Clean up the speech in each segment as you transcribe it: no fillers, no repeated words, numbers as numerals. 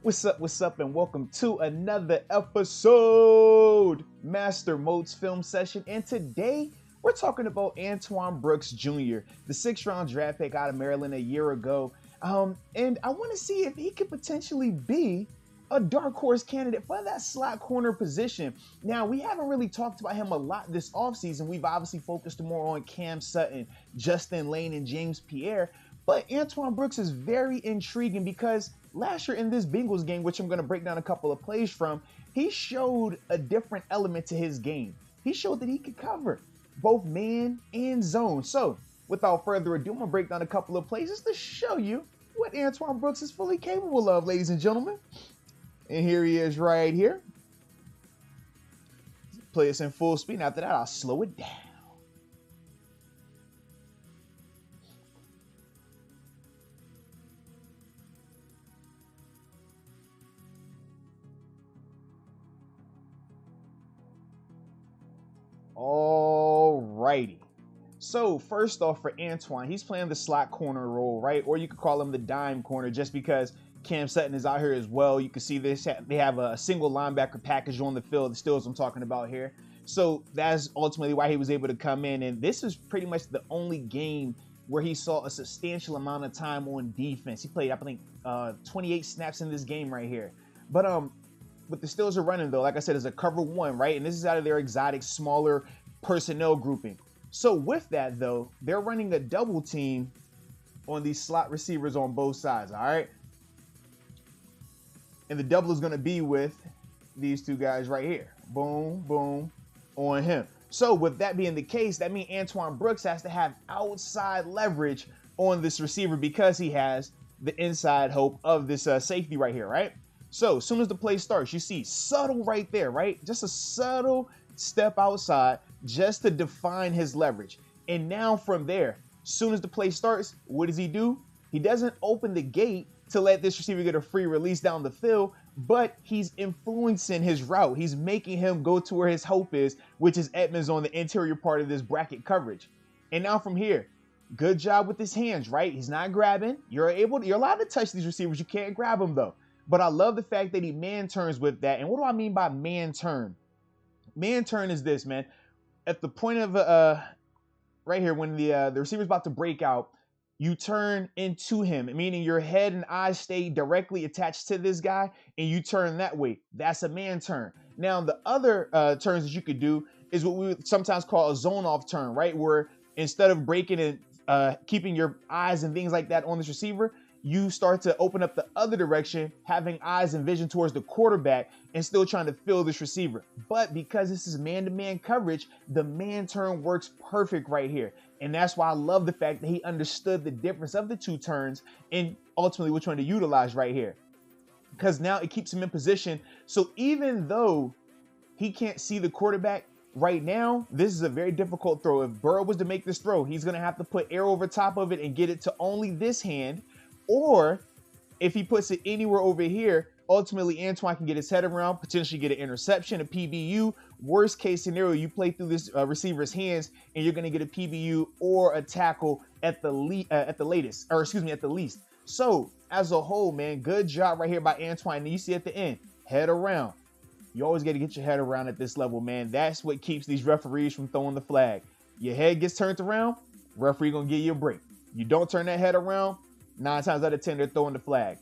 What's up, and welcome to another episode, Master Moats Film Session. And today, we're talking about Antoine Brooks Jr., the 6th-round draft pick out of Maryland a year ago. And I want to see if he could potentially be a dark horse candidate for that slot corner position. Now, we haven't really talked about him a lot this offseason. We've obviously focused more on Cam Sutton, Justin Lane, and James Pierre. But Antoine Brooks is very intriguing because last year in this Bengals game, which I'm going to break down a couple of plays from, he showed a different element to his game. He showed that he could cover both man and zone. So without further ado, I'm going to break down a couple of plays just to show you what Antoine Brooks is fully capable of, ladies and gentlemen. And here he is right here. Play this in full speed. And after that, I'll slow it down. Alrighty. So first off, for Antoine, he's playing the slot corner role, right? Or you could call him the dime corner, just because Cam Sutton is out here as well. You can see this. They have a single linebacker package on the field. The Steelers I'm talking about here. So that's ultimately why he was able to come in. And this is pretty much the only game where he saw a substantial amount of time on defense. He played, I think, 28 snaps in this game right here. But what the Steelers are running, though, like I said, is a cover one, right? And this is out of their exotic, smaller personnel grouping. So with that, though, they're running a double team on these slot receivers on both sides, all right? And the double is going to be with these two guys right here. Boom, boom, on him. So with that being the case, that means Antoine Brooks has to have outside leverage on this receiver because he has the inside hope of this safety right here, right? So as soon as the play starts, you see subtle right there, right? Just a subtle step outside just to define his leverage. And now from there, as soon as the play starts, what does he do? He doesn't open the gate to let this receiver get a free release down the field, but he's influencing his route. He's making him go to where his hope is, which is Edmonds on the interior part of this bracket coverage. And now from here, good job with his hands, right? He's not grabbing. You're allowed to touch these receivers. You can't grab them though. But I love the fact that he man turns with that. And what do I mean by man turn? Man turn is this, man. At the point of right here, when the receiver's about to break out, you turn into him, meaning your head and eyes stay directly attached to this guy, and you turn that way. That's a man turn. Now, the other turns that you could do is what we would sometimes call a zone off turn, right? Where instead of breaking and keeping your eyes and things like that on this receiver, you start to open up the other direction, having eyes and vision towards the quarterback and still trying to fill this receiver. But because this is man-to-man coverage, the man turn works perfect right here. And that's why I love the fact that he understood the difference of the two turns and ultimately which one to utilize right here. Because now it keeps him in position. So even though he can't see the quarterback right now, this is a very difficult throw. If Burrow was to make this throw, he's going to have to put air over top of it and get it to only this hand. Or if he puts it anywhere over here, ultimately Antoine can get his head around, potentially get an interception, a PBU. Worst case scenario, you play through this receiver's hands and you're going to get a PBU or a tackle at the least. So as a whole, man, good job right here by Antoine. And you see at the end, head around. You always got to get your head around at this level, man. That's what keeps these referees from throwing the flag. Your head gets turned around, referee going to give you a break. You don't turn that head around, 9 times out of 10, they're throwing the flag.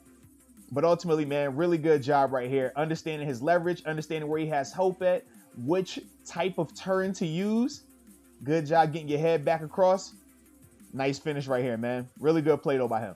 But ultimately, man, really good job right here. Understanding his leverage, understanding where he has hope at, which type of turn to use. Good job getting your head back across. Nice finish right here, man. Really good play, though, by him.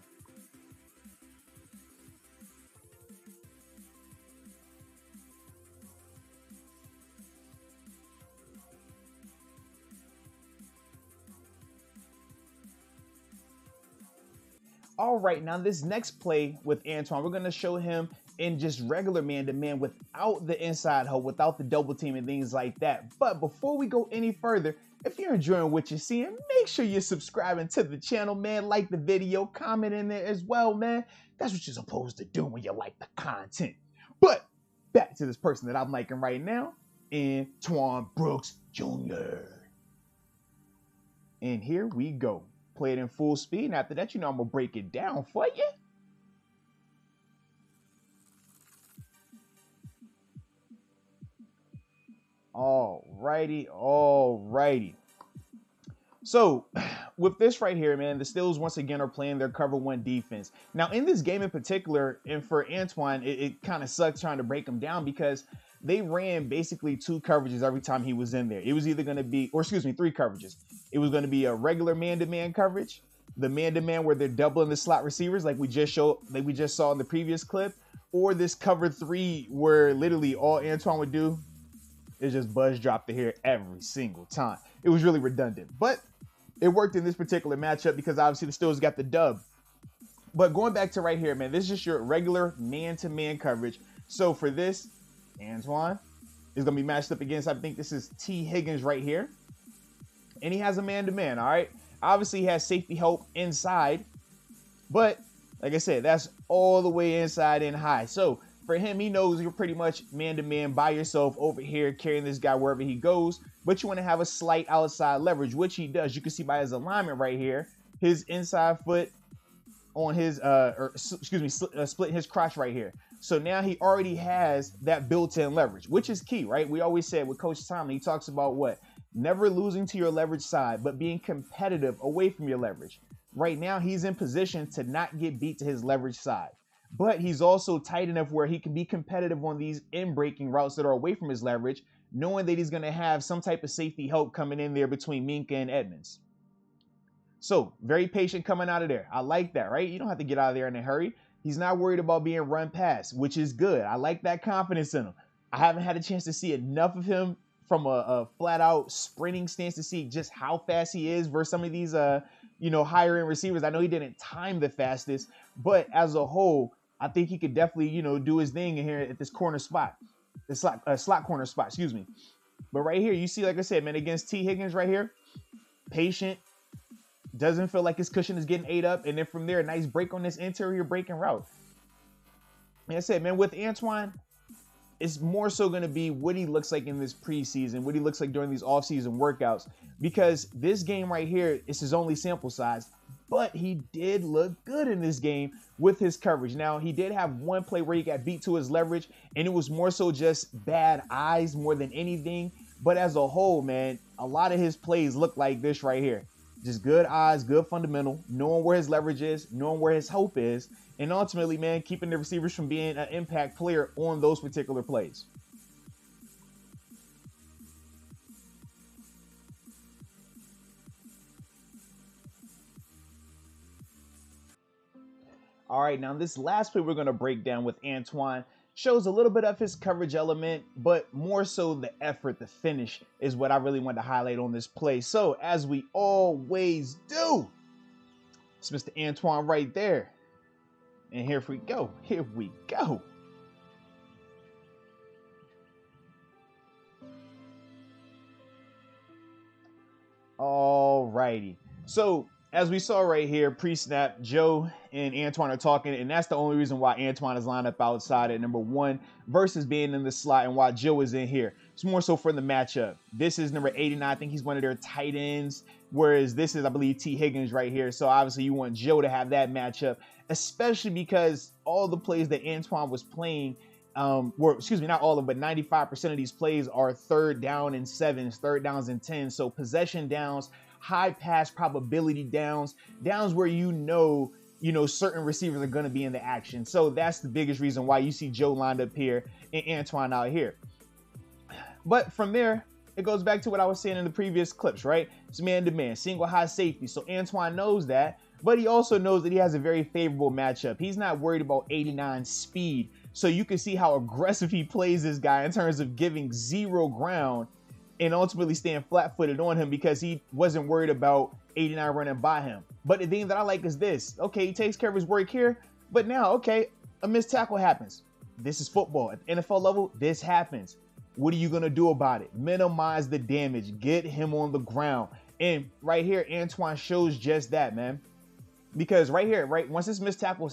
All right, now this next play with Antoine, we're going to show him in just regular man-to-man without the inside hole, without the double team and things like that. But before we go any further, if you're enjoying what you're seeing, make sure you're subscribing to the channel, man. Like the video, comment in there as well, man. That's what you're supposed to do when you like the content. But back to this person that I'm liking right now, Antoine Brooks Jr. And here we go. Play it in full speed. And after that, you know I'm going to break it down for you. Alrighty. So with this right here, man, the Steelers once again are playing their cover one defense. Now in this game in particular, and for Antoine, it kind of sucked trying to break him down because they ran basically 2 coverages every time he was in there. It was either going to be, or excuse me, 3 coverages. It was going to be a regular man-to-man coverage, the man-to-man where they're doubling the slot receivers like we just saw in the previous clip, or this cover 3 where literally all Antoine would do is just buzz drop to here every single time. It was really redundant, but it worked in this particular matchup because obviously the Steelers got the dub. But going back to right here, man, this is just your regular man-to-man coverage. So for this, Antoine is going to be matched up against, I think this is T. Higgins right here. And he has a man-to-man, all right? Obviously, he has safety help inside. But, like I said, that's all the way inside and high. So, for him, he knows you're pretty much man-to-man by yourself over here, carrying this guy wherever he goes. But you want to have a slight outside leverage, which he does. You can see by his alignment right here, his inside foot on his, splitting his crotch right here. So now he already has that built-in leverage, which is key, right? We always said with Coach Tomlin, he talks about what? Never losing to your leverage side, but being competitive away from your leverage. Right now, he's in position to not get beat to his leverage side. But he's also tight enough where he can be competitive on these in-breaking routes that are away from his leverage, knowing that he's going to have some type of safety help coming in there between Minka and Edmonds. So, very patient coming out of there. I like that, right? You don't have to get out of there in a hurry. He's not worried about being run past, which is good. I like that confidence in him. I haven't had a chance to see enough of him from a flat-out sprinting stance to see just how fast he is versus some of these, higher-end receivers. I know he didn't time the fastest, but as a whole, I think he could definitely, do his thing in here at this corner spot, the slot corner spot, excuse me. But right here, you see, like I said, man, against T. Higgins right here, patient, doesn't feel like his cushion is getting ate up. And then from there, a nice break on this interior breaking route. Like I said, man, with Antoine, it's more so going to be what he looks like in this preseason, what he looks like during these offseason workouts. Because this game right here is his only sample size. But he did look good in this game with his coverage. Now, he did have one play where he got beat to his leverage, and it was more so just bad eyes more than anything. But as a whole, man, a lot of his plays look like this right here. Just good eyes, good fundamental, knowing where his leverage is, knowing where his hope is, and ultimately, man, keeping the receivers from being an impact player on those particular plays. All right, now this last play we're going to break down with Antoine shows a little bit of his coverage element, but more so the effort, the finish is what I really want to highlight on this play. So as we always do, it's Mr. Antoine right there. And here we go. Here we go. All righty. So as we saw right here, pre-snap, Joe and Antoine are talking, and that's the only reason why Antoine is lined up outside at number 1 versus being in the slot and why Joe is in here. It's more so for the matchup. This is number 89. I think he's one of their tight ends, whereas this is, I believe, T. Higgins right here. So obviously you want Joe to have that matchup, especially because all the plays that Antoine was playing, not all of them, but 95% of these plays are 3rd down and 7s, 3rd downs and 10s. So possession downs, high pass probability downs where certain receivers are going to be in the action. So that's the biggest reason why you see Joe lined up here and Antoine out here. But from there, it goes back to what I was saying in the previous clips, right? It's man-to-man, single high safety. So Antoine knows that, but he also knows that he has a very favorable matchup. He's not worried about 89 speed. So you can see how aggressive he plays this guy in terms of giving 0 ground and ultimately staying flat-footed on him because he wasn't worried about 89 running by him. But the thing that I like is this. Okay, he takes care of his work here, but now, okay, a missed tackle happens. This is football. At the NFL level, this happens. What are you going to do about it? Minimize the damage. Get him on the ground. And right here, Antoine shows just that, man. Because right here, right, once this missed tackle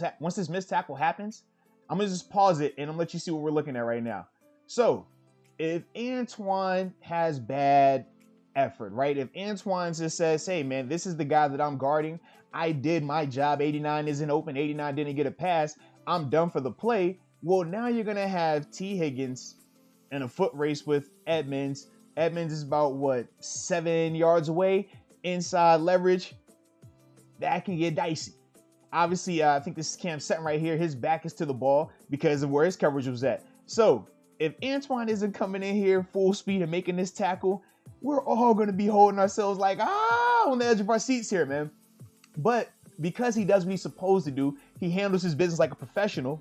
happens, I'm going to just pause it and I'm going to let you see what we're looking at right now. So, if Antoine has bad effort, right? If Antoine just says, hey, man, this is the guy that I'm guarding. I did my job. 89 isn't open. 89 didn't get a pass. I'm done for the play. Well, now you're going to have T. Higgins in a foot race with Edmonds Edmonds is about, what, 7 yards away. Inside leverage, that can get dicey. Obviously, I think this is Cam Sutton right here. His back is to the ball because of where his coverage was at. So if Antoine isn't coming in here full speed and making this tackle, we're all going to be holding ourselves like, on the edge of our seats here, man. But because he does what he's supposed to do, he handles his business like a professional.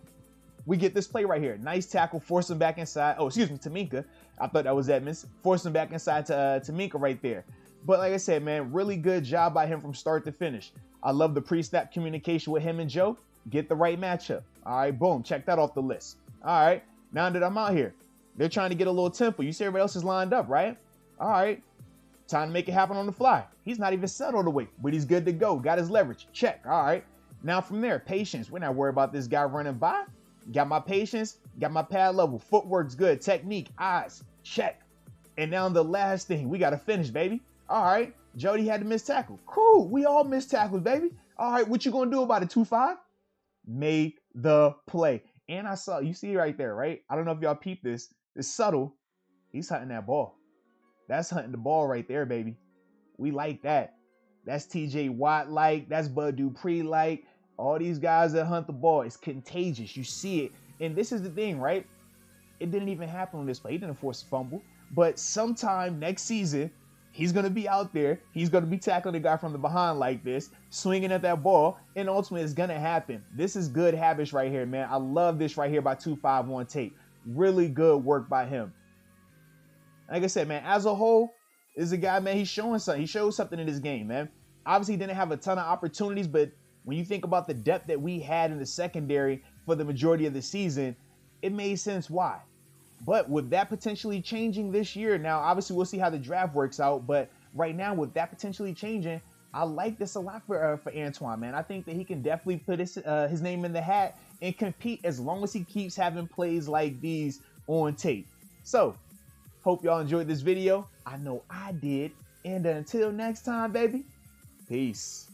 We get this play right here. Nice tackle, force him back inside. Oh, excuse me, Taminka. I thought that was Edmonds. Force him back inside to Taminka right there. But like I said, man, really good job by him from start to finish. I love the pre-snap communication with him and Joe. Get the right matchup. All right, boom. Check that off the list. All right, now that I'm out here, they're trying to get a little tempo. You see everybody else is lined up, right? All right, time to make it happen on the fly. He's not even set all the way, but he's good to go. Got his leverage. Check. All right. Now from there, patience. We're not worried about this guy running by. Got my patience. Got my pad level. Footwork's good. Technique. Eyes. Check. And now the last thing. We got to finish, baby. All right. Jody had to miss tackle. Cool. We all miss tackles, baby. All right. What you going to do about it, 2-5? Make the play. And I saw, you see right there, right? I don't know if y'all peeped this. It's subtle. He's hunting that ball. That's hunting the ball right there, baby. We like that. That's TJ Watt like. That's Bud Dupree like. All these guys that hunt the ball. It's contagious. You see it. And this is the thing, right? It didn't even happen on this play. He didn't force a fumble. But sometime next season, he's going to be out there. He's going to be tackling the guy from the behind like this, swinging at that ball, and ultimately it's going to happen. This is good habits right here, man. I love this right here by 251 tape. Really good work by him. Like I said, man, as a whole, this is a guy, man, he's showing something. He showed something in this game, man. Obviously, he didn't have a ton of opportunities, but when you think about the depth that we had in the secondary for the majority of the season, it made sense why. But with that potentially changing this year, now obviously we'll see how the draft works out. But right now, with that potentially changing, I like this a lot for Antoine, man. I think that he can definitely put his name in the hat and compete as long as he keeps having plays like these on tape. So, hope y'all enjoyed this video. I know I did. And until next time, baby, peace.